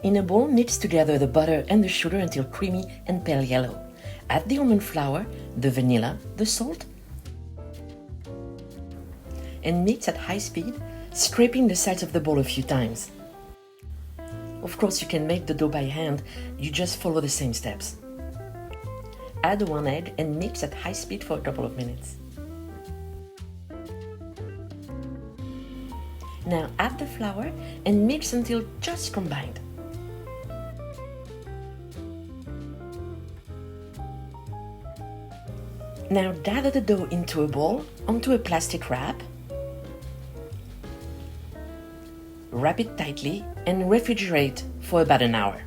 In a bowl, mix together the butter and the sugar until creamy and pale yellow. Add the almond flour, the vanilla, the salt, and mix at high speed, scraping the sides of the bowl a few times. Of course, you can make the dough by hand, you just follow the same steps. Add 1 egg and mix at high speed for a couple of minutes. Now add the flour and mix until just combined. Now gather the dough into a bowl onto a plastic wrap. Wrap it tightly and refrigerate for about an hour.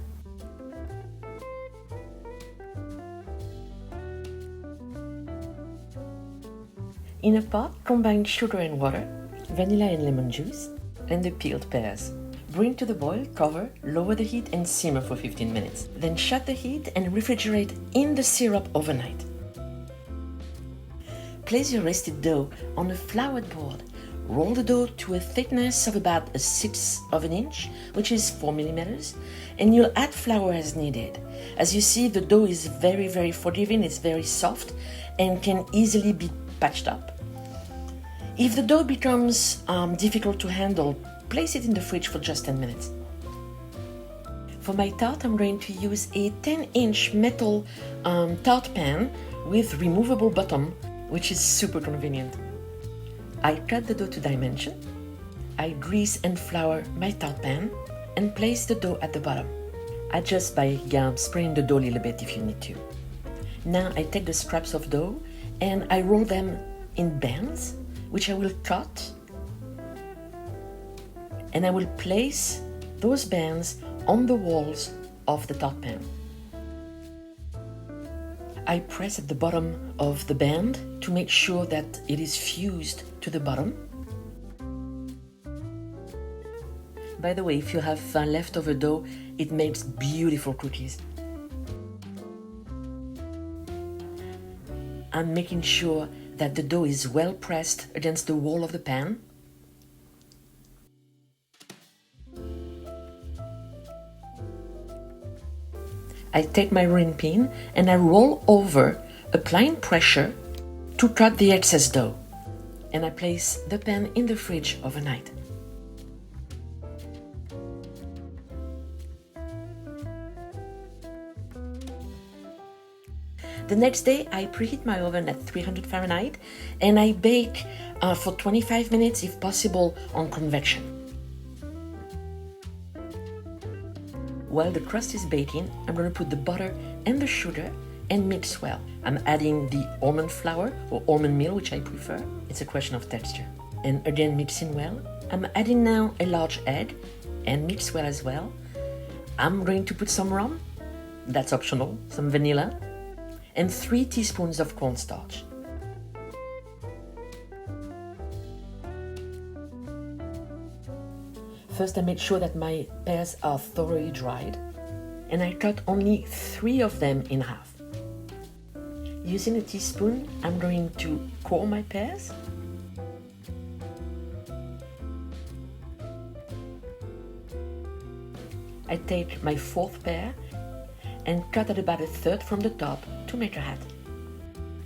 In a pot, combine sugar and water, vanilla and lemon juice, and the peeled pears. Bring to the boil, cover, lower the heat and simmer for 15 minutes. Then shut the heat and refrigerate in the syrup overnight. Place your rested dough on a floured board. Roll the dough to a thickness of about 1/6 of an inch, which is 4 millimeters, and you'll add flour as needed. As you see, the dough is very forgiving, it's very soft, and can easily be patched up. If the dough becomes difficult to handle, place it in the fridge for just 10 minutes. For my tart, I'm going to use a 10-inch metal tart pan with removable bottom, which is super convenient. I cut the dough to dimension. I grease and flour my tart pan and place the dough at the bottom. Adjust by spraying the dough a little bit if you need to. Now I take the scraps of dough and I roll them in bands, which I will cut, and I will place those bands on the walls of the tart pan. I press at the bottom of the band to make sure that it is fused to the bottom. By the way, if you have leftover dough, it makes beautiful cookies. I'm making sure that the dough is well pressed against the wall of the pan. I take my rolling pin and I roll over, applying pressure to cut the excess dough. And I place the pan in the fridge overnight. The next day, I preheat my oven at 300 Fahrenheit and I bake for 25 minutes if possible on convection. While the crust is baking, I'm going to put the butter and the sugar and mix well. I'm adding the almond flour or almond meal, which I prefer. It's a question of texture. And again, mixing well. I'm adding now a large egg and mix well as well. I'm going to put some rum, that's optional, some vanilla, and 3 teaspoons of cornstarch. First, I make sure that my pears are thoroughly dried, and I cut only 3 of them in half. Using a teaspoon, I'm going to core my pears. I take my 4th pear and cut at about 1/3 from the top to make a hat.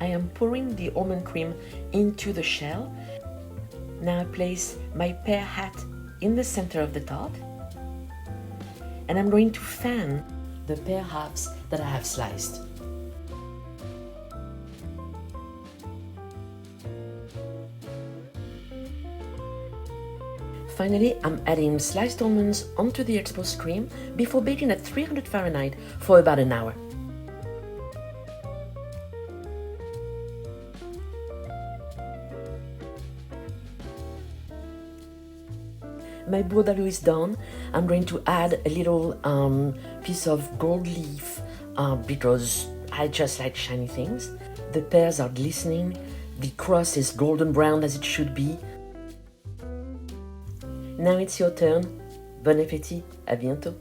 I am pouring the almond cream into the shell. Now I place my pear hat in the center of the tart, and I'm going to fan the pear halves that I have sliced. Finally, I'm adding sliced almonds onto the exposed cream before baking at 300 Fahrenheit for about an hour. My bourdaloue is done. I'm going to add a little piece of gold leaf because I just like shiny things. The pears are glistening. The crust is golden brown as it should be. Now it's your turn. Bon appétit, à bientôt.